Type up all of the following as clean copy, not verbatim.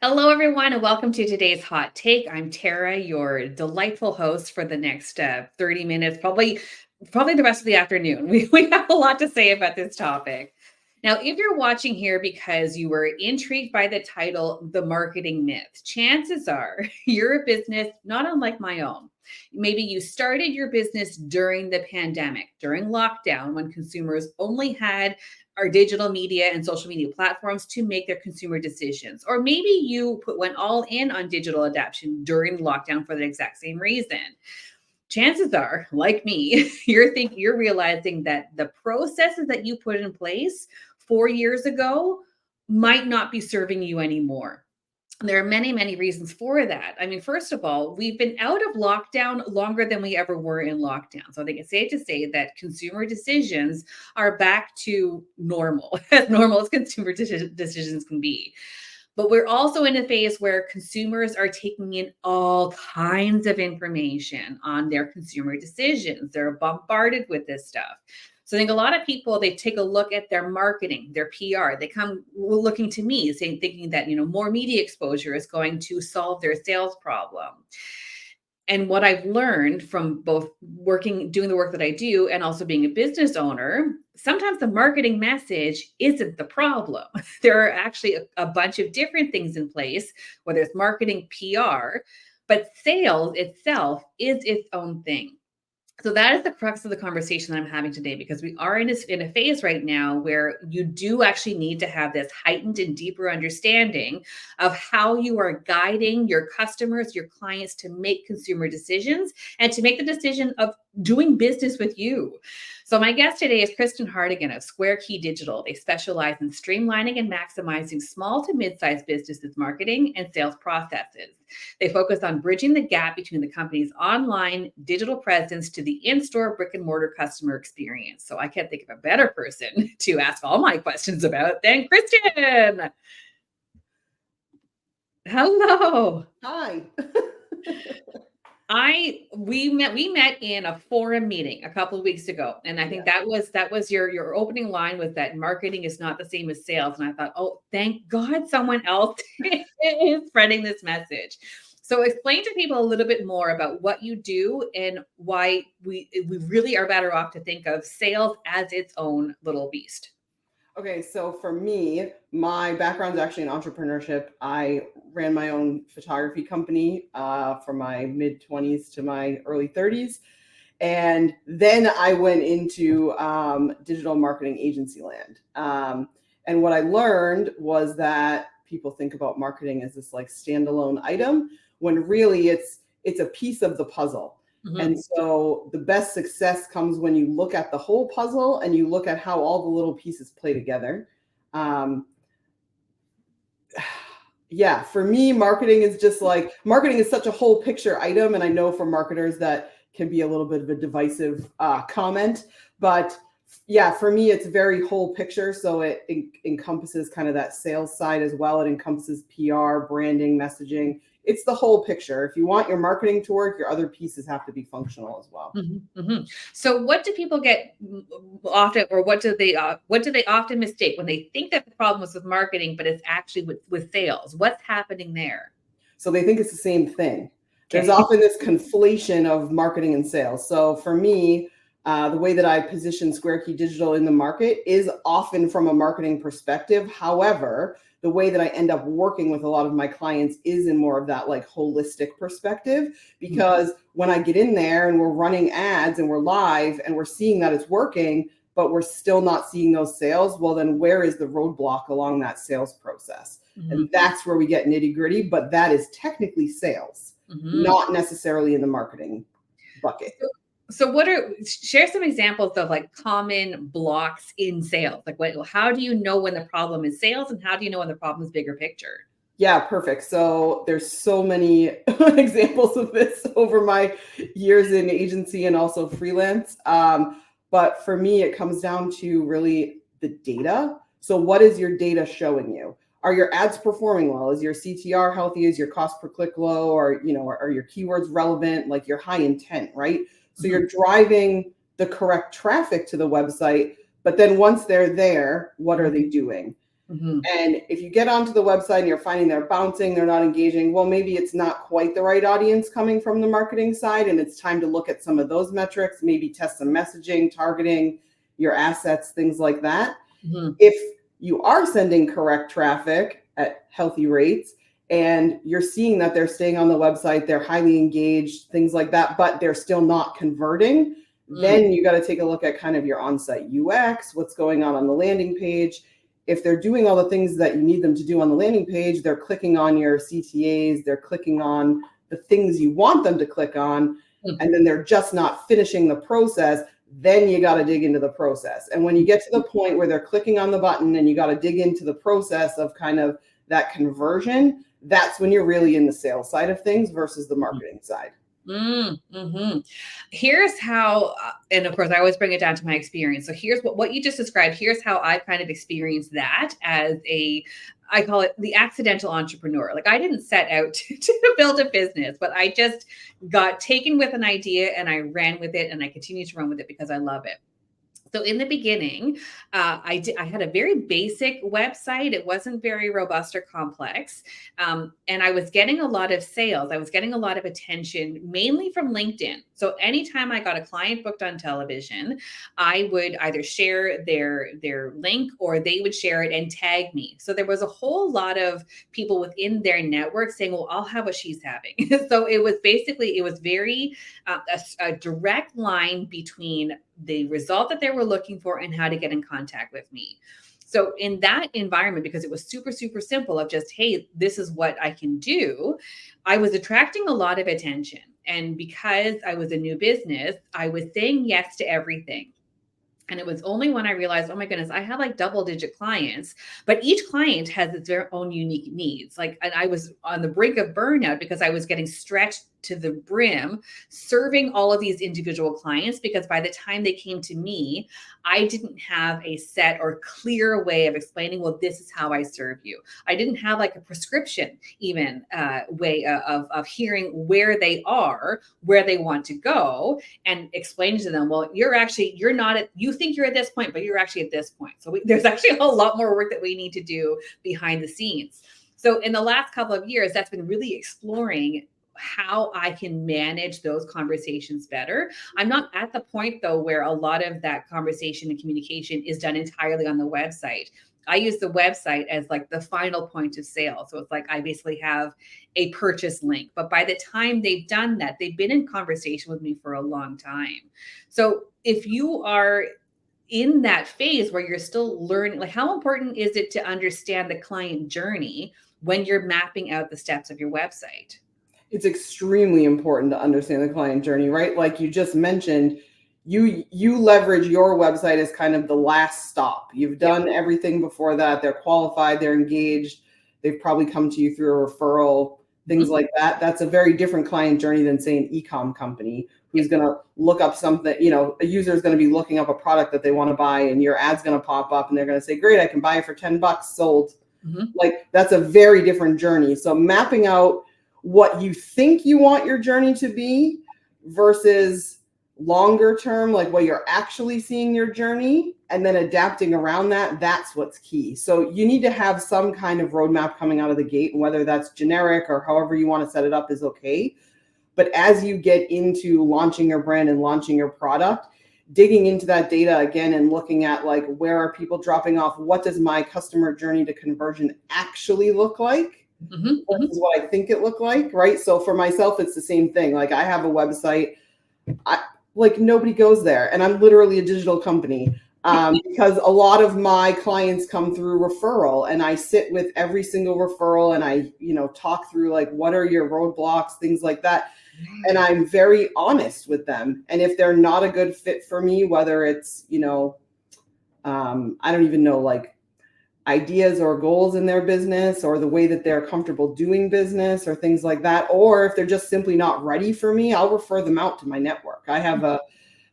Hello, everyone, and welcome to today's Hot Take. I'm Tara, your delightful host for the next 30 minutes, probably the rest of the afternoon. We have a lot to say about this topic. Now, if you're watching here because you were intrigued by the title, The Marketing Myth, chances are you're a business not unlike my own. Maybe you started your business during the pandemic, during lockdown, when consumers only had our digital media and social media platforms to make their consumer decisions. Or maybe you went all in on digital adoption during lockdown for the exact same reason. Chances are, like me, you're realizing that the processes that you put in place 4 years ago might not be serving you anymore. There are many, many reasons for that. I mean, first of all, we've been out of lockdown longer than we ever were in lockdown. So I think it's safe to say that consumer decisions are back to normal, as normal as consumer decisions can be. But we're also in a phase where consumers are taking in all kinds of information on their consumer decisions. They're bombarded with this stuff. So I think a lot of people, they take a look at their marketing, their PR. They come looking to me saying, thinking that, more media exposure is going to solve their sales problem. And what I've learned from both doing the work that I do and also being a business owner, sometimes the marketing message isn't the problem. There are actually a bunch of different things in place, whether it's marketing, PR, but sales itself is its own thing. So that is the crux of the conversation that I'm having today, because we are in a phase right now where you do actually need to have this heightened and deeper understanding of how you are guiding your customers, your clients to make consumer decisions and to make the decision of doing business with you. So my guest today is Kristin Hartigan of Square Key Digital. They specialize in streamlining and maximizing small to mid-sized businesses' marketing and sales processes. They focus on bridging the gap between the company's online digital presence to the in-store brick and mortar customer experience. So I can't think of a better person to ask all my questions about than Kristin. Hello. Hi. We met in a forum meeting a couple of weeks ago, and I think that was your opening line, was that marketing is not the same as sales. And I thought, oh, thank God someone else is spreading this message. So explain to people a little bit more about what you do and why we really are better off to think of sales as its own little beast. Okay, so for me, my background is actually in entrepreneurship. I ran my own photography company from my mid-20s to my early 30s. And then I went into digital marketing agency land. And what I learned was that people think about marketing as this like standalone item, when really it's a piece of the puzzle. Mhm. And so the best success comes when you look at the whole puzzle and you look at how all the little pieces play together. Yeah, for me, marketing is such a whole picture item. And I know for marketers that can be a little bit of a divisive comment, but yeah, for me, it's very whole picture. So it encompasses kind of that sales side as well. It encompasses PR, branding, messaging. It's the whole picture. If you want your marketing to work, your other pieces have to be functional as well. Mm-hmm, mm-hmm. So what do people get often, or what do they often mistake when they think that the problem was with marketing, but it's actually with sales? What's happening there? So they think it's the same thing. Okay. There's often this conflation of marketing and sales. So for me, the way that I position Square Key Digital in the market is often from a marketing perspective. However, the way that I end up working with a lot of my clients is in more of that like holistic perspective, because when I get in there and we're running ads and we're live and we're seeing that it's working, but we're still not seeing those sales, well, then where is the roadblock along that sales process? Mm-hmm. And that's where we get nitty gritty, but that is technically sales, not necessarily in the marketing bucket. So share some examples of like common blocks in sales. Like how do you know when the problem is sales, and how do you know when the problem is bigger picture? Yeah, perfect. So there's so many examples of this over my years in agency and also freelance. But for me, it comes down to really the data. So what is your data showing you? Are your ads performing well? Is your CTR healthy? Is your cost per click low? Or, are your keywords relevant? Like your high intent, right? So you're driving the correct traffic to the website, but then once they're there, what are they doing? Mhm. And if you get onto the website and you're finding they're bouncing, they're not engaging, well, maybe it's not quite the right audience coming from the marketing side. And it's time to look at some of those metrics, maybe test some messaging, targeting, your assets, things like that. Mhm. If you are sending correct traffic at healthy rates and you're seeing that they're staying on the website, they're highly engaged, things like that, but they're still not converting, then you got to take a look at kind of your on-site UX, what's going on the landing page. If they're doing all the things that you need them to do on the landing page, they're clicking on your CTAs, they're clicking on the things you want them to click on, and then they're just not finishing the process, then you got to dig into the process. And when you get to the point where they're clicking on the button and you got to dig into the process of kind of that conversion, that's when you're really in the sales side of things versus the marketing side. Mm-hmm. Here's how, and of course, I always bring it down to my experience. So here's what you just described. Here's how I've kind of experienced that as I call it the accidental entrepreneur. Like I didn't set out to build a business, but I just got taken with an idea and I ran with it and I continue to run with it because I love it. So in the beginning, I had a very basic website. It wasn't very robust or complex. And I was getting a lot of sales. I was getting a lot of attention, mainly from LinkedIn. So anytime I got a client booked on television, I would either share their link or they would share it and tag me. So there was a whole lot of people within their network saying, well, I'll have what she's having. So it was very a direct line between the result that they were looking for and how to get in contact with me. So in that environment, because it was super, super simple of just, hey, this is what I can do, I was attracting a lot of attention. And because I was a new business, I was saying yes to everything. And it was only when I realized, oh my goodness, I have like double-digit clients, but each client has their own unique needs. Like, and I was on the brink of burnout because I was getting stretched to the brim, serving all of these individual clients, because by the time they came to me, I didn't have a set or clear way of explaining, well, this is how I serve you. I didn't have like a prescription even way of hearing where they are, where they want to go, and explaining to them, well, you're not at, you think you're at this point, but you're actually at this point. So there's actually a lot more work that we need to do behind the scenes. So in the last couple of years, that's been really exploring how I can manage those conversations better. I'm not at the point though where a lot of that conversation and communication is done entirely on the website. I use the website as like the final point of sale. So it's like I basically have a purchase link. But by the time they've done that, they've been in conversation with me for a long time. So if you are in that phase where you're still learning, like how important is it to understand the client journey when you're mapping out the steps of your website? It's extremely important to understand the client journey, right? Like you just mentioned, you leverage your website as kind of the last stop. You've done everything before that. They're qualified, they're engaged, they've probably come to you through a referral, things like that. That's a very different client journey than, say, an e-com company who's going to look up something. A user is going to be looking up a product that they want to buy, and your ad's going to pop up and they're going to say, great, I can buy it for $10, sold. Like that's a very different journey. So mapping out what you think you want your journey to be versus longer term, like what you're actually seeing your journey, and then adapting around that, that's what's key. So you need to have some kind of roadmap coming out of the gate, and whether that's generic or however you want to set it up is okay. But as you get into launching your brand and launching your product, digging into that data again and looking at like, where are people dropping off? What does my customer journey to conversion actually look like? This is what I think it looked like, right? So for myself, it's the same thing. Like I have a website, like nobody goes there, and I'm literally a digital company because a lot of my clients come through referral, and I sit with every single referral and I, talk through like, what are your roadblocks, things like that. And I'm very honest with them. And if they're not a good fit for me, whether it's, I don't even know, like ideas or goals in their business or the way that they're comfortable doing business or things like that, or if they're just simply not ready for me, I'll refer them out to my network. I have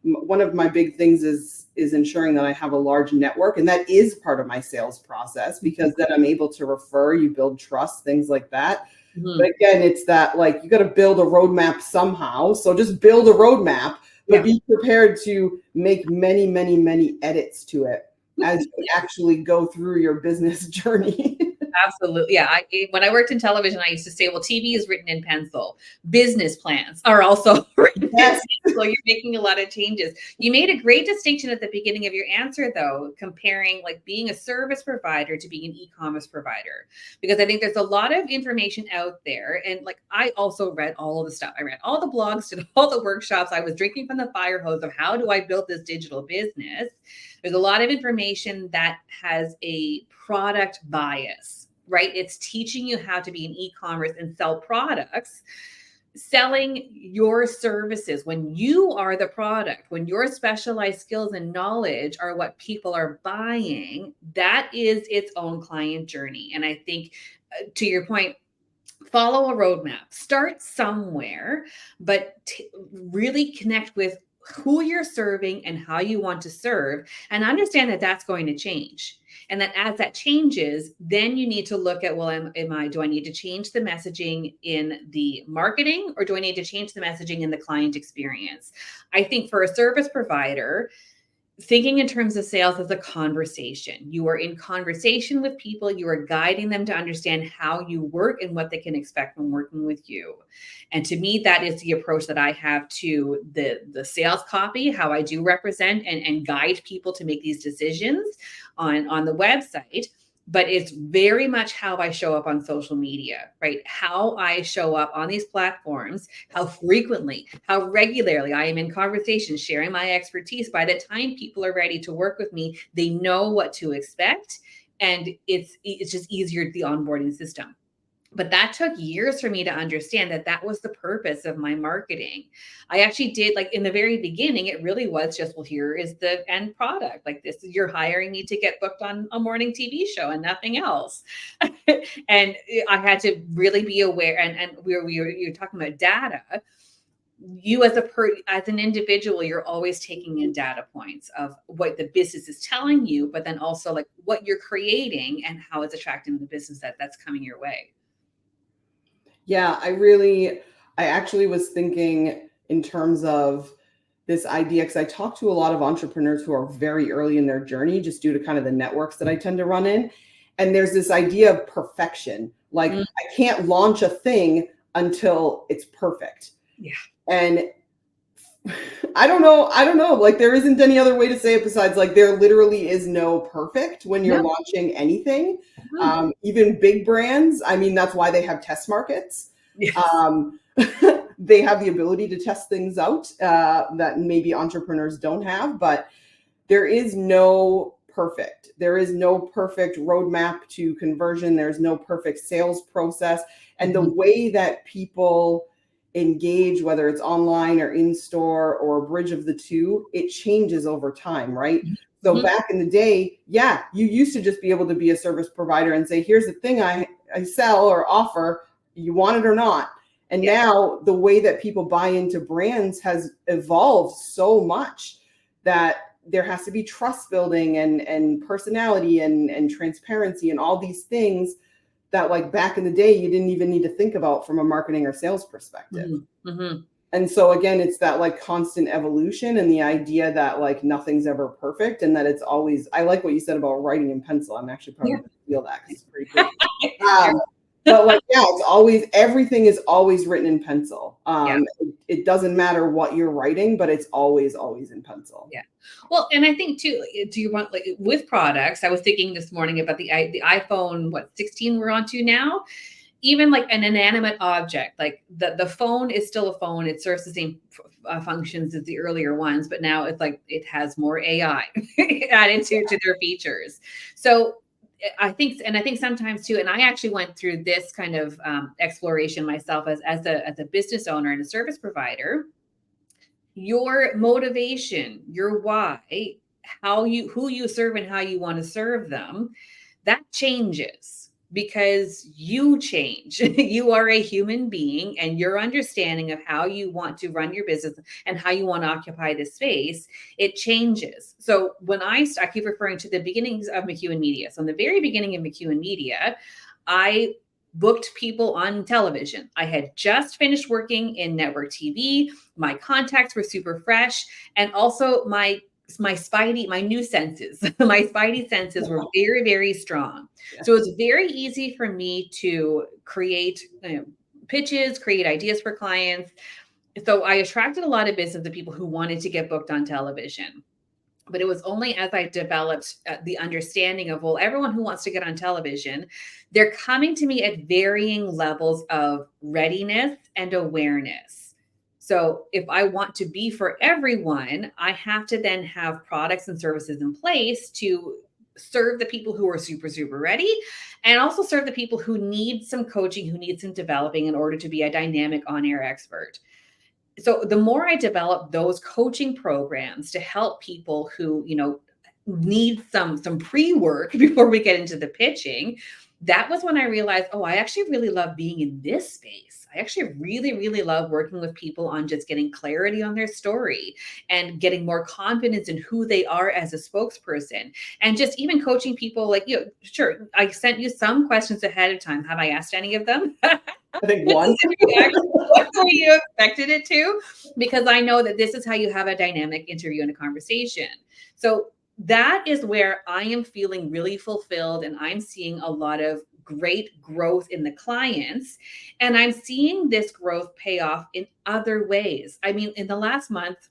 one of my big things is ensuring that I have a large network, and that is part of my sales process, because then I'm able to refer, you build trust, things like that. But again, it's that like you got to build a roadmap somehow. So just build a roadmap, but be prepared to make many, many, many edits to it. as you actually go through your business journey. Absolutely. Yeah. When I worked in television, I used to say, well, TV is written in pencil. Business plans are also written in Yes. pencil. You're making a lot of changes. You made a great distinction at the beginning of your answer, though, comparing like being a service provider to being an e-commerce provider, because I think there's a lot of information out there. And like, I also read all of the stuff. I read all the blogs, did all the workshops. I was drinking from the fire hose of how do I build this digital business? There's a lot of information that has a product bias, right? It's teaching you how to be an e-commerce and sell products, selling your services when you are the product, when your specialized skills and knowledge are what people are buying. That is its own client journey. And I think, to your point, follow a roadmap, start somewhere, but really connect with who you're serving and how you want to serve, and understand that that's going to change. And that as that changes, then you need to look at, well, do I need to change the messaging in the marketing, or do I need to change the messaging in the client experience? I think for a service provider, thinking in terms of sales as a conversation. You are in conversation with people. You are guiding them to understand how you work and what they can expect when working with you. And to me, that is the approach that I have to the sales copy, how I do represent and guide people to make these decisions on the website. But it's very much how I show up on social media, right? How I show up on these platforms, how frequently, how regularly I am in conversation, sharing my expertise. By the time people are ready to work with me, they know what to expect. And it's just easier, the onboarding system. But that took years for me to understand that that was the purpose of my marketing. I actually did, like, in the very beginning, it really was just, well, here is the end product. Like, this is, you're hiring me to get booked on a morning TV show and nothing else. And I had to really be aware. And you're talking about data. You as an individual, you're always taking in data points of what the business is telling you, but then also like what you're creating and how it's attracting the business that's coming your way. Yeah, I actually was thinking in terms of this idea, because I talk to a lot of entrepreneurs who are very early in their journey, just due to kind of the networks that I tend to run in. And there's this idea of perfection. Like, I can't launch a thing until it's perfect. Yeah. And I don't know. Like, there isn't any other way to say it besides, like, there literally is no perfect when you're launching anything. Even big brands, I mean, that's why they have test markets. Yes. They have the ability to test things out that maybe entrepreneurs don't have, but there is no perfect. There is no perfect roadmap to conversion. There's no perfect sales process. And the way that people engage, whether it's online or in store or a bridge of the two, it changes over time, right? So back in the day, yeah, you used to just be able to be a service provider and say, here's the thing I sell or offer, you want it or not. And now the way that people buy into brands has evolved so much that there has to be trust building and personality and transparency and all these things that, like, back in the day, you didn't even need to think about from a marketing or sales perspective. And so again, it's that like constant evolution and the idea that like nothing's ever perfect, and that it's always, I like what you said about writing in pencil. I'm actually probably going to steal that because it's pretty cool. But like, yeah, it's always, everything is always written in pencil. It doesn't matter what you're writing, but it's always in pencil. Yeah. Well, and I think too, do you want, like, with products, I was thinking this morning about the iPhone, 16 we're onto now. Even like an inanimate object, like the phone is still a phone. It serves the same functions as the earlier ones, but now it's like it has more AI added to their features. So I think sometimes too, and I actually went through this kind of exploration myself as a business owner and a service provider. Your motivation, your why, who you serve and how you want to serve them, that changes because you change. You are a human being, and your understanding of how you want to run your business and how you want to occupy the space, it changes. So when I keep referring to the beginnings of McEwen Media. So in the very beginning of McEwen Media, I booked people on television. I had just finished working in network TV. My contacts were super fresh. And also my my new senses, my spidey senses were very, very strong. Yeah. So it's very easy for me to create pitches, create ideas for clients. So I attracted a lot of business of people who wanted to get booked on television. But it was only as I developed the understanding of, well, everyone who wants to get on television, they're coming to me at varying levels of readiness and awareness. So if I want to be for everyone, I have to then have products and services in place to serve the people who are super, super ready, and also serve the people who need some coaching, who need some developing in order to be a dynamic on-air expert. So the more I develop those coaching programs to help people who, need some pre-work before we get into the pitching, that was when I realized, oh, I actually really love being in this space. I actually really, really love working with people on just getting clarity on their story and getting more confidence in who they are as a spokesperson. And just even coaching people like, sure, I sent you some questions ahead of time. Have I asked any of them? I think one. What way you expected it to, because I know that this is how you have a dynamic interview and a conversation. So that is where I am feeling really fulfilled, and I'm seeing a lot of great growth in the clients, and I'm seeing this growth pay off in other ways. I mean, in the last month,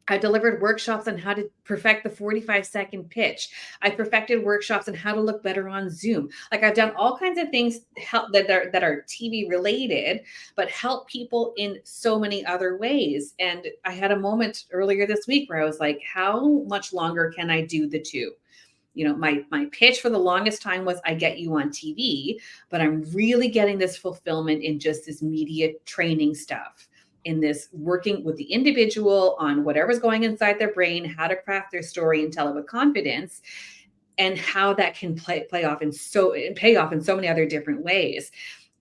I delivered workshops on how to perfect the 45-second pitch. I perfected workshops on how to look better on Zoom. Like, I've done all kinds of things that are TV related, but help people in so many other ways. And I had a moment earlier this week where I was like, how much longer can I do the two? My pitch for the longest time was, I get you on TV, but I'm really getting this fulfillment in just this media training stuff, in this working with the individual on whatever's going inside their brain, how to craft their story and tell it with confidence, and how that can pay off in so many other different ways.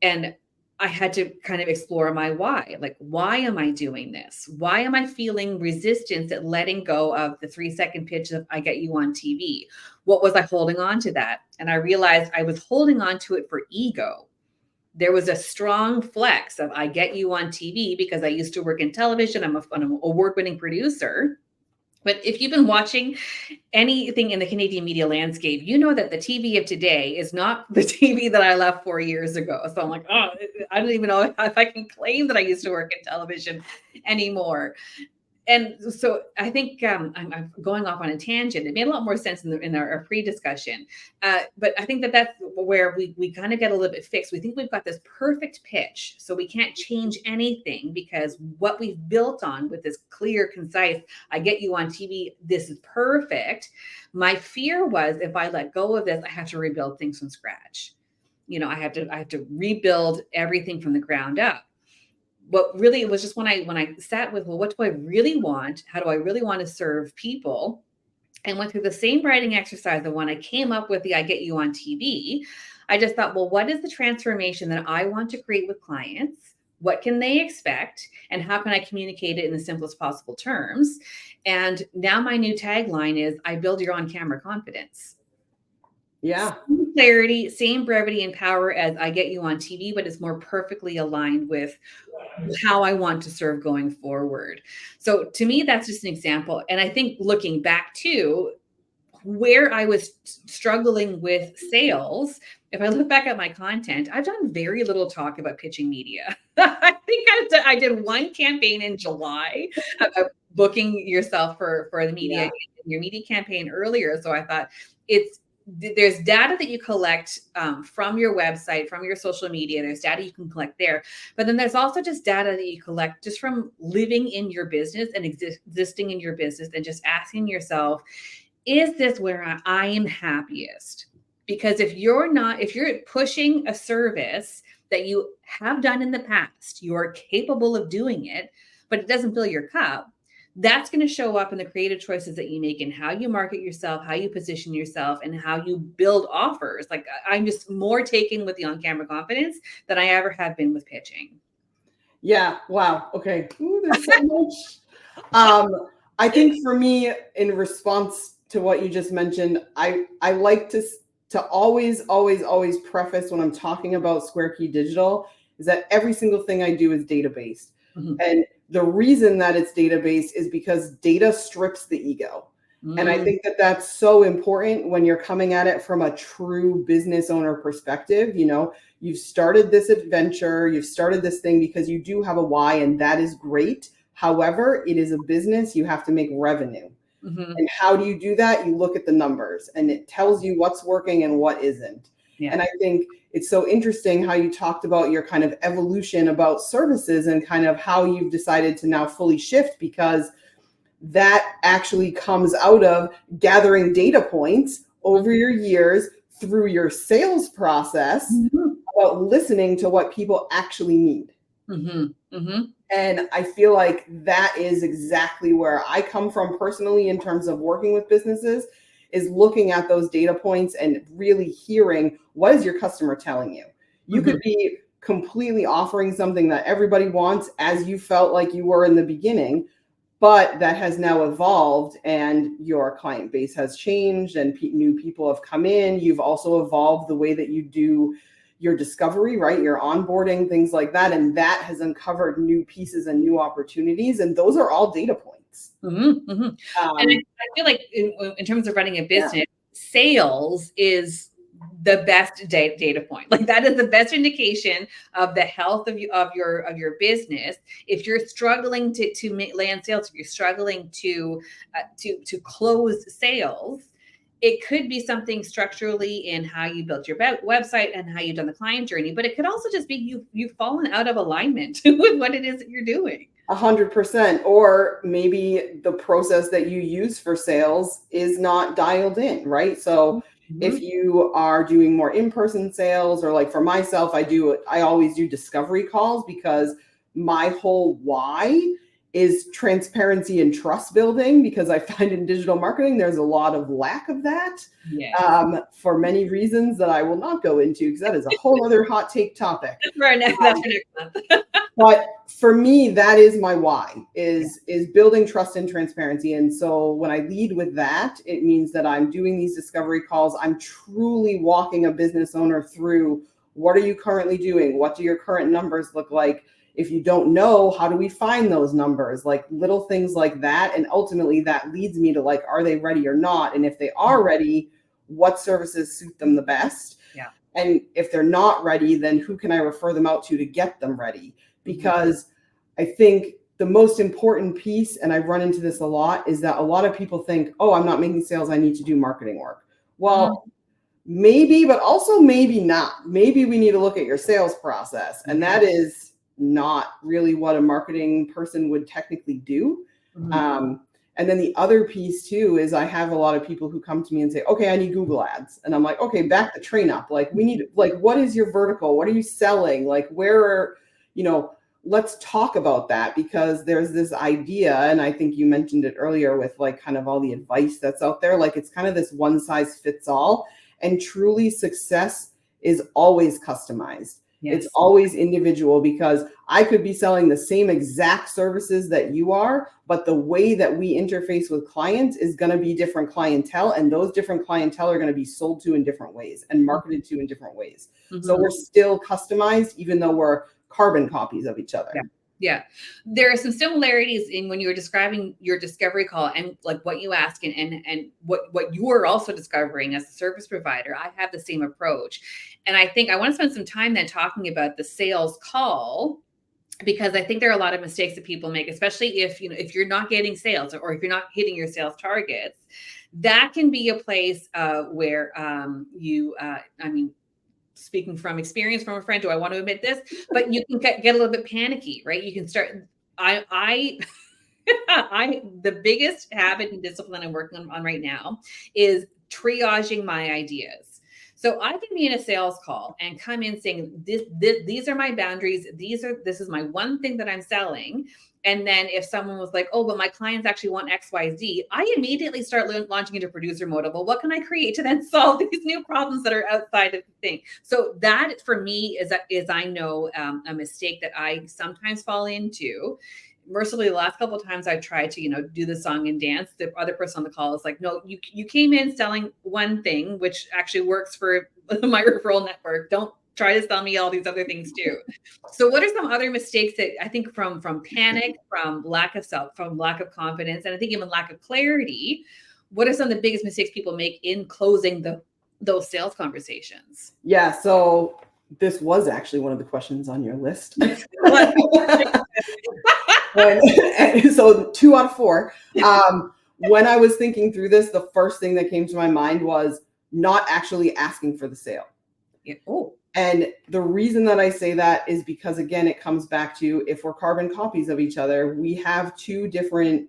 And I had to kind of explore my why. Like, why am I doing this? Why am I feeling resistance at letting go of the 3-second pitch of I get you on TV? What was I holding on to that? And I realized I was holding on to it for ego. There was a strong flex of I get you on TV because I used to work in television. I'm an award-winning producer. But if you've been watching anything in the Canadian media landscape, you know that the TV of today is not the TV that I left 4 years ago. So I'm like, oh, I don't even know if I can claim that I used to work in television anymore. And so I think I'm going off on a tangent. It made a lot more sense in our pre-discussion. But I think that's where we kind of get a little bit fixed. We think we've got this perfect pitch, so we can't change anything because what we've built on with this clear, concise, I get you on TV, this is perfect. My fear was, if I let go of this, I have to rebuild things from scratch. I have to rebuild everything from the ground up. What really was just when I sat with, well, what do I really want? How do I really want to serve people? And went through the same writing exercise. The one I came up with, the I get you on TV. I just thought, well, what is the transformation that I want to create with clients? What can they expect? And how can I communicate it in the simplest possible terms? And now my new tagline is, I build your on-camera confidence. Yeah. Same clarity, same brevity and power as I get you on TV, but it's more perfectly aligned with how I want to serve going forward. So to me, that's just an example. And I think looking back to where I was struggling with sales, if I look back at my content, I've done very little talk about pitching media. I think I did one campaign in July about booking yourself for the media, your media campaign earlier. So I thought there's data that you collect from your website, from your social media. There's data you can collect there. But then there's also just data that you collect just from living in your business and existing in your business, and just asking yourself, is this where I am happiest? Because if you're pushing a service that you have done in the past, you are capable of doing it, but it doesn't fill your cup, that's going to show up in the creative choices that you make and how you market yourself, how you position yourself, and how you build offers. Like, I'm just more taken with the on-camera confidence than I ever have been with pitching. Yeah. Wow. Okay. Ooh, there's so much. I think for me, in response to what you just mentioned, I like to always preface when I'm talking about Square Key Digital is that every single thing I do is data-based. Mm-hmm. And the reason that it's data-based is because data strips the ego. And I think that that's so important when you're coming at it from a true business owner perspective. You've started this adventure, you've started this thing because you do have a why, and that is great. However, it is a business, you have to make revenue. And how do you do that? You look at the numbers and it tells you what's working and what isn't. Yeah. And I think it's so interesting how you talked about your kind of evolution about services and kind of how you've decided to now fully shift, because that actually comes out of gathering data points over your years through your sales process about listening to what people actually need. And I feel like that is exactly where I come from personally in terms of working with businesses, is looking at those data points and really hearing, what is your customer telling you? You could be completely offering something that everybody wants, as you felt like you were in the beginning, but that has now evolved and your client base has changed and new people have come in. You've also evolved the way that you do your discovery, right? Your onboarding, things like that. And that has uncovered new pieces and new opportunities. And those are all data points. And I feel like in terms of running a business, sales is the best data point. Like, that is the best indication of the health of your business. If you're struggling to land sales, if you're struggling to close sales, it could be something structurally in how you built your website and how you've done the client journey, but it could also just be you've fallen out of alignment with what it is that you're doing. 100%. Or maybe the process that you use for sales is not dialed in, right? So if you are doing more in-person sales, or like for myself, I always do discovery calls, because my whole why is transparency and trust building, because I find in digital marketing, there's a lot of lack of that for many reasons that I will not go into, because that is a whole other hot take topic. Right, that's for next month. But for me, that is my why, is building trust and transparency. And so when I lead with that, it means that I'm doing these discovery calls. I'm truly walking a business owner through, what are you currently doing? What do your current numbers look like? If you don't know, how do we find those numbers? Like little things like that. And ultimately that leads me to, like, are they ready or not? And if they are ready, what services suit them the best? Yeah. And if they're not ready, then who can I refer them out to get them ready? Because I think the most important piece, and I run into this a lot, is that a lot of people think, oh, I'm not making sales, I need to do marketing work. Well, maybe, but also maybe not. Maybe we need to look at your sales process. And that is not really what a marketing person would technically do. And then the other piece too is I have a lot of people who come to me and say, okay, I need Google ads. And I'm like, okay, back the train up. Like, we need, like, what is your vertical? What are you selling? Like, where are, let's talk about that, because there's this idea, and I think you mentioned it earlier with like kind of all the advice that's out there. Like, it's kind of this one size fits all, and truly success is always customized. Yes. It's always individual, because I could be selling the same exact services that you are, but the way that we interface with clients is going to be different clientele, and those different clientele are going to be sold to in different ways and marketed to in different ways. So we're still customized, even though we're carbon copies of each other. Yeah. There are some similarities in when you were describing your discovery call and like what you ask and what you are also discovering as a service provider. I have the same approach. And I think I want to spend some time then talking about the sales call, because I think there are a lot of mistakes that people make, especially if you're not getting sales, or if you're not hitting your sales targets. That can be a place where speaking from experience from a friend, do I want to admit this? But you can get a little bit panicky, right? You can start, the biggest habit and discipline I'm working on right now is triaging my ideas. So I can be in a sales call and come in saying, these are my boundaries. This is my one thing that I'm selling. And then if someone was like, oh, but my clients actually want X, Y, Z, I immediately start launching into producer mode of, well, what can I create to then solve these new problems that are outside of the thing? So that for me is I know a mistake that I sometimes fall into. Mercifully, the last couple of times I tried to, do the song and dance, the other person on the call is like, no, you came in selling one thing, which actually works for my referral network. Don't try to sell me all these other things too. So what are some other mistakes that I think from panic, from lack of confidence, and I think even lack of clarity? what are some of the biggest mistakes people make in closing those sales conversations? Yeah. So this was actually one of the questions on your list. So 2 out of 4. When I was thinking through this, the first thing that came to my mind was not actually asking for the sale. Yeah. Oh, And the reason that I say that is because, again, it comes back to, if we're carbon copies of each other, we have 2 different,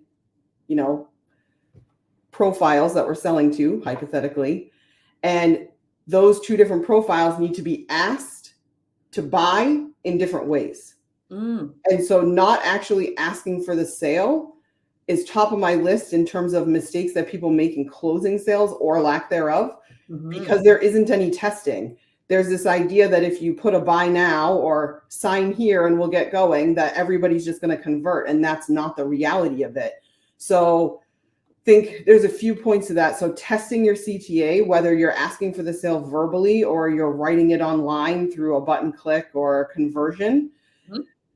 profiles that we're selling to, hypothetically. And those 2 different profiles need to be asked to buy in different ways. And so not actually asking for the sale is top of my list in terms of mistakes that people make in closing sales or lack thereof, because there isn't any testing. There's this idea that if you put a buy now or sign here and we'll get going, that everybody's just going to convert. And that's not the reality of it. So think there's a few points to that. So testing your CTA, whether you're asking for the sale verbally or you're writing it online through a button click or conversion,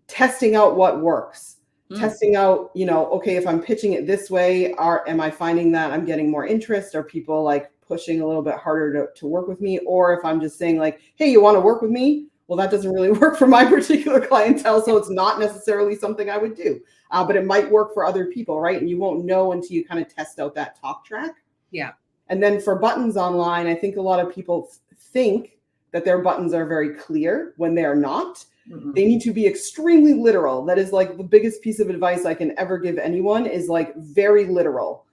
testing out what works, testing out, okay, if I'm pitching it this way, am I finding that I'm getting more interest? Are people like pushing a little bit harder to work with me? Or if I'm just saying like, hey, you want to work with me? Well, that doesn't really work for my particular clientele. So it's not necessarily something I would do, but it might work for other people, right? And you won't know until you kind of test out that talk track. Yeah. And then for buttons online, I think a lot of people think that their buttons are very clear when they are not. They need to be extremely literal. That is like the biggest piece of advice I can ever give anyone, is like very literal.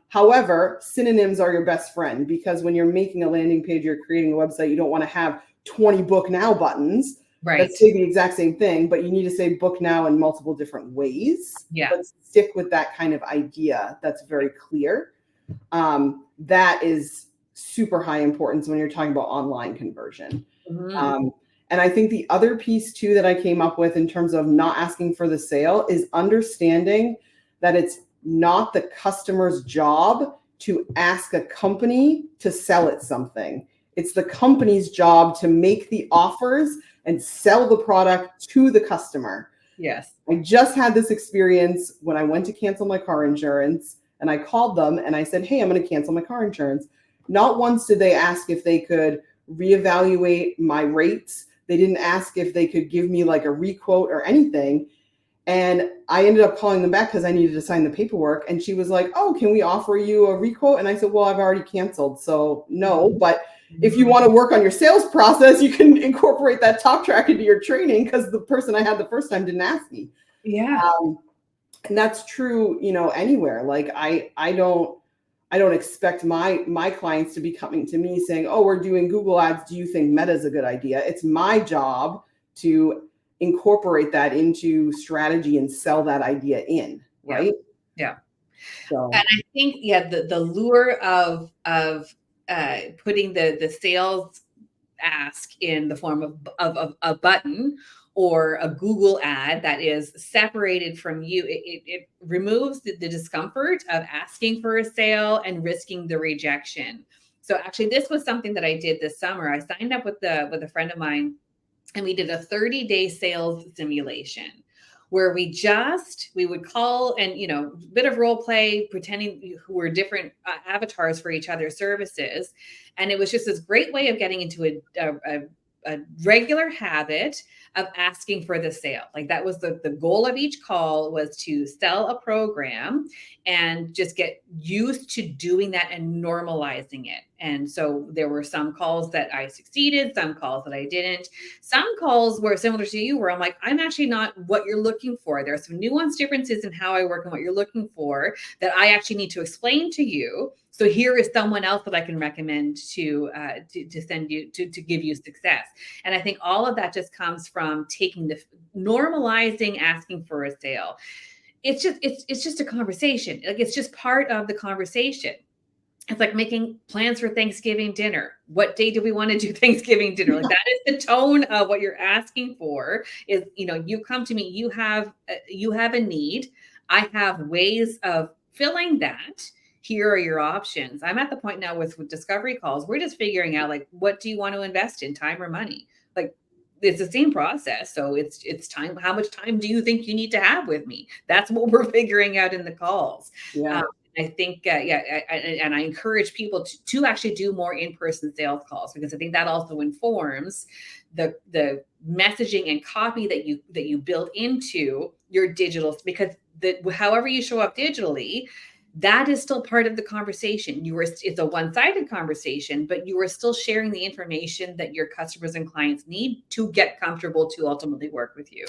However, synonyms are your best friend, because when you're making a landing page or creating a website, you don't want to have 20 book now buttons that say the exact same thing, but you need to say book now in multiple different ways. Yeah. But stick with that kind of idea that's very clear. That is super high importance when you're talking about online conversion. And I think the other piece too that I came up with in terms of not asking for the sale is understanding that it's not the customer's job to ask a company to sell it something. It's the company's job to make the offers and sell the product to the customer. Yes. I just had this experience when I went to cancel my car insurance, and I called them and I said, hey, I'm going to cancel my car insurance. Not once did they ask if they could reevaluate my rates. They didn't ask if they could give me like a requote or anything. And I ended up calling them back because I needed to sign the paperwork. And she was like, oh, can we offer you a requote? And I said, well, I've already canceled. So no, but if you want to work on your sales process, you can incorporate that talk track into your training, because the person I had the first time didn't ask me. Yeah. And that's true, anywhere. Like I don't expect my clients to be coming to me saying, oh, we're doing Google ads. Do you think Meta is a good idea? It's my job to incorporate that into strategy and sell that idea in, right? Yeah. So. And I think, the lure of putting the sales ask in the form of a button or a Google ad that is separated from you, it removes the discomfort of asking for a sale and risking the rejection. So actually, this was something that I did this summer. I signed up with a friend of mine, and we did a 30-day sales simulation where we would call and, bit of role play, pretending who were different avatars for each other's services. And it was just this great way of getting into a regular habit of asking for the sale. Like that was the goal of each call, was to sell a program and just get used to doing that and normalizing it. And so there were some calls that I succeeded, some calls that I didn't. Some calls were similar to you, where I'm like, I'm actually not what you're looking for. There are some nuanced differences in how I work and what you're looking for that I actually need to explain to you. So here is someone else that I can recommend to send you to give you success. And I think all of that just comes from normalizing asking for a sale. It's just a conversation. Like it's just part of the conversation. It's like making plans for Thanksgiving dinner. What day do we want to do Thanksgiving dinner? Like that is the tone of what you're asking for. Is, you come to me, you have a need. I have ways of filling that. Here are your options. I'm at the point now with discovery calls. We're just figuring out, like, what do you want to invest in, time or money? Like, it's the same process. So it's time. How much time do you think you need to have with me? That's what we're figuring out in the calls. Yeah. I think, and I encourage people to actually do more in-person sales calls, because I think that also informs the messaging and copy that you build into your digital, because however you show up digitally, that is still part of the conversation. It's a one-sided conversation, but you are still sharing the information that your customers and clients need to get comfortable to ultimately work with you.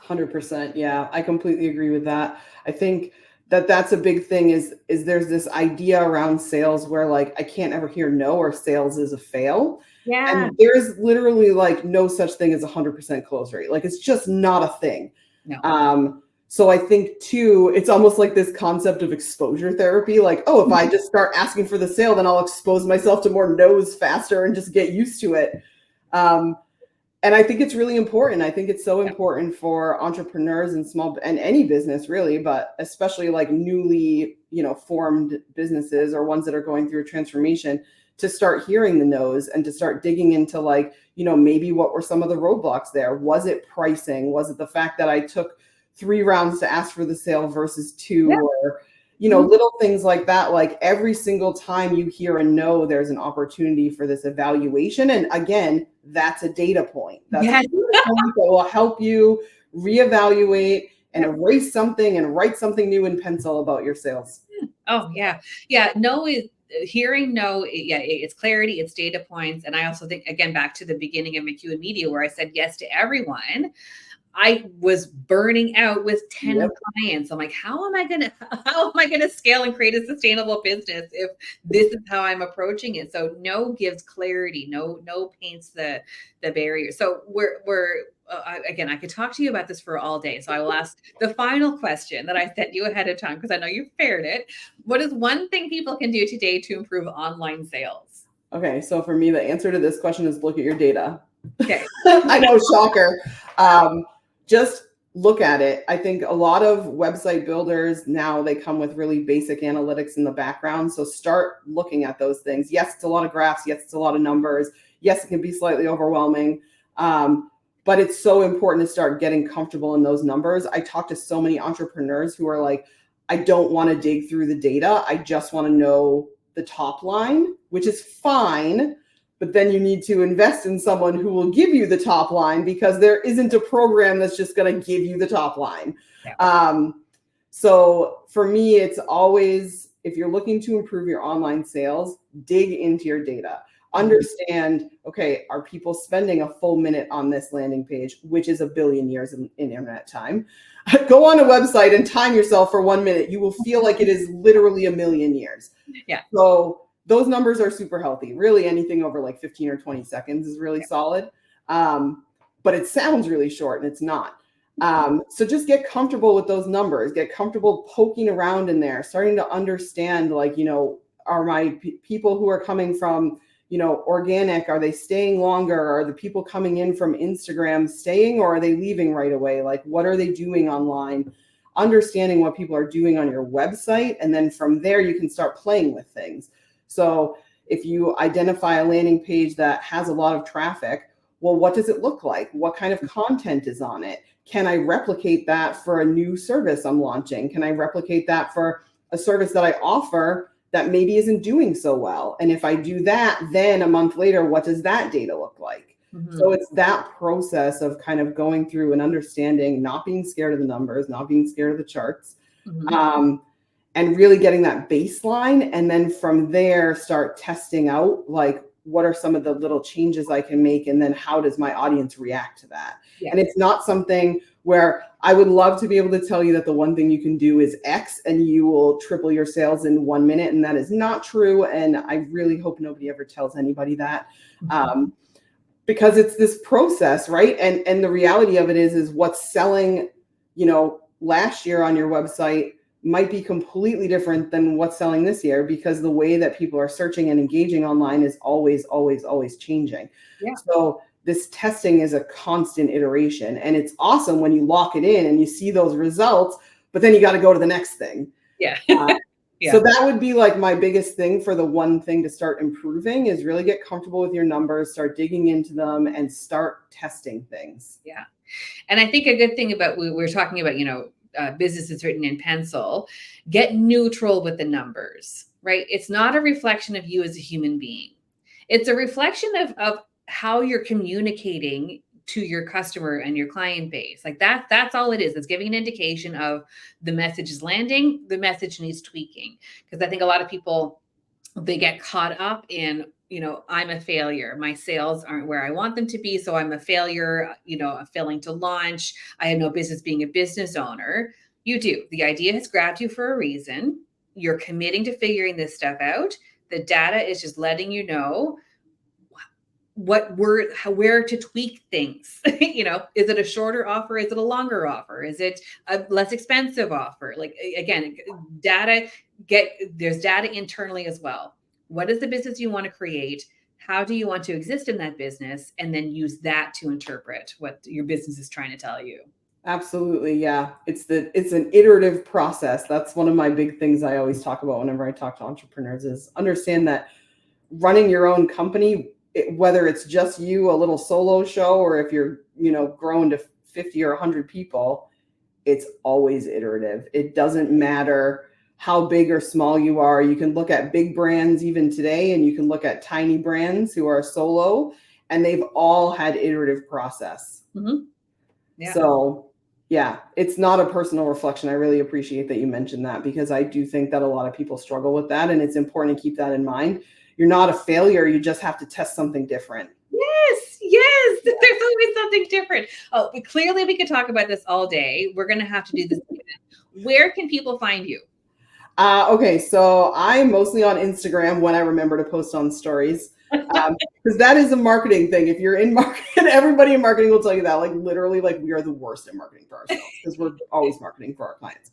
100%. Yeah, I completely agree with that. I think that that's a big thing is there's this idea around sales where like I can't ever hear no, or sales is a fail. Yeah. And there's literally like no such thing as 100% close rate. Like it's just not a thing. No. So I think too, it's almost like this concept of exposure therapy. Like, oh, if I just start asking for the sale, then I'll expose myself to more no's faster and just get used to it. And I think it's really important. I think it's so important for entrepreneurs and any business really, but especially like newly, formed businesses or ones that are going through a transformation, to start hearing the no's and to start digging into like, maybe what were some of the roadblocks there? Was it pricing? Was it the fact that I took 3 rounds to ask for the sale versus 2? Yeah. Or little things like that. Like every single time you hear a no, there's an opportunity for this evaluation. And again, that's a data point. That's a data point that will help you reevaluate and erase something and write something new in pencil about your sales. Oh yeah. Yeah. No is hearing no. Yeah. It's clarity, it's data points. And I also think, again, back to the beginning of McEwen Media, where I said yes to everyone. I was burning out with 10 clients. I'm like, how am I going to scale and create a sustainable business if this is how I'm approaching it? So no gives clarity, no paints the barrier. So again, I could talk to you about this for all day. So I will ask the final question that I sent you ahead of time, because I know you prepared it. What is one thing people can do today to improve online sales? Okay. So for me, the answer to this question is look at your data. Okay. I know, shocker. Just look at it. I think a lot of website builders now, they come with really basic analytics in the background. So start looking at those things. Yes, it's a lot of graphs. Yes, it's a lot of numbers. Yes, it can be slightly overwhelming. But it's so important to start getting comfortable in those numbers. I talk to so many entrepreneurs who are like, I don't want to dig through the data. I just want to know the top line, which is fine. But then you need to invest in someone who will give you the top line, because there isn't a program that's just going to give you the top line. Yeah. So for me, it's always, if you're looking to improve your online sales, dig into your data. Understand, okay, are people spending a full minute on this landing page, which is 1 billion years in internet time? Go on a website and time yourself for 1 minute. You will feel like it is literally 1 million years. Yeah. So those numbers are super healthy. Really, anything over like 15 or 20 seconds is really solid. But it sounds really short, and it's not. So just get comfortable with those numbers. Get comfortable poking around in there, starting to understand, like, are my people who are coming from, organic, are they staying longer? Are the people coming in from Instagram staying, or are they leaving right away? Like, what are they doing online? Understanding what people are doing on your website. And then from there, you can start playing with things. So if you identify a landing page that has a lot of traffic, well, what does it look like? What kind of content is on it? Can I replicate that for a new service I'm launching? Can I replicate that for a service that I offer that maybe isn't doing so well? And if I do that, then a month later, what does that data look like? Mm-hmm. So it's that process of kind of going through and understanding, not being scared of the numbers, not being scared of the charts. Mm-hmm. And really getting that baseline. And then from there, start testing out, like, what are some of the little changes I can make? And then how does my audience react to that? Yeah. And it's not something where I would love to be able to tell you that the one thing you can do is X and you will triple your sales in 1 minute. And that is not true. And I really hope nobody ever tells anybody that. Mm-hmm. Because it's this process, right? And the reality of it is what's selling, last year on your website might be completely different than what's selling this year, because the way that people are searching and engaging online is always, always, always changing. Yeah. So this testing is a constant iteration, and it's awesome when you lock it in and you see those results, but then you got to go to the next thing. Yeah. Yeah. So that would be like my biggest thing for the one thing to start improving is really get comfortable with your numbers, start digging into them, and start testing things. Yeah. And I think a good thing about, we're talking about, business is written in pencil, get neutral with the numbers, right? It's not a reflection of you as a human being. It's a reflection of how you're communicating to your customer and your client base. Like that's all it is. It's giving an indication of the message is landing, the message needs tweaking. Because I think a lot of people, they get caught up in, I'm a failure. My sales aren't where I want them to be. So I'm a failure, I'm failing to launch. I have no business being a business owner. You do. The idea has grabbed you for a reason. You're committing to figuring this stuff out. The data is just letting you know where to tweak things. Is it a shorter offer? Is it a longer offer? Is it a less expensive offer? Like, again, there's data internally as well. What is the business you want to create? How do you want to exist in that business? And then use that to interpret what your business is trying to tell you. Absolutely. Yeah. It's an iterative process. That's one of my big things I always talk about whenever I talk to entrepreneurs is understand that running your own company, whether it's just you, a little solo show, or if you're, growing to 50 or 100 people, it's always iterative. It doesn't matter how big or small you are. You can look at big brands even today, and you can look at tiny brands who are solo, and they've all had iterative process. Mm-hmm. Yeah. So yeah, it's not a personal reflection. I really appreciate that you mentioned that, because I do think that a lot of people struggle with that, and it's important to keep that in mind. You're not a failure. You just have to test something different. Yes. There's always something different. Oh, but clearly we could talk about this all day. We're going to have to do this again. Where can people find you? Okay, so I'm mostly on Instagram when I remember to post on stories, because that is a marketing thing. If you're in marketing, everybody in marketing will tell you that. Like literally, like we are the worst at marketing for ourselves because we're always marketing for our clients.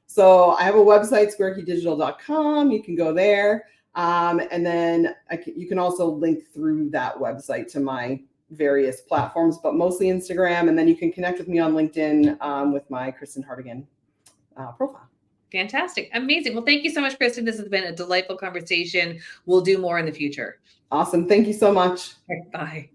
So I have a website, squarekeydigital.com. You can go there. And then you can also link through that website to my various platforms, but mostly Instagram. And then you can connect with me on LinkedIn with my Kristin Hartigan profile. Fantastic. Amazing. Well, thank you so much, Kristin. This has been a delightful conversation. We'll do more in the future. Awesome. Thank you so much. Bye.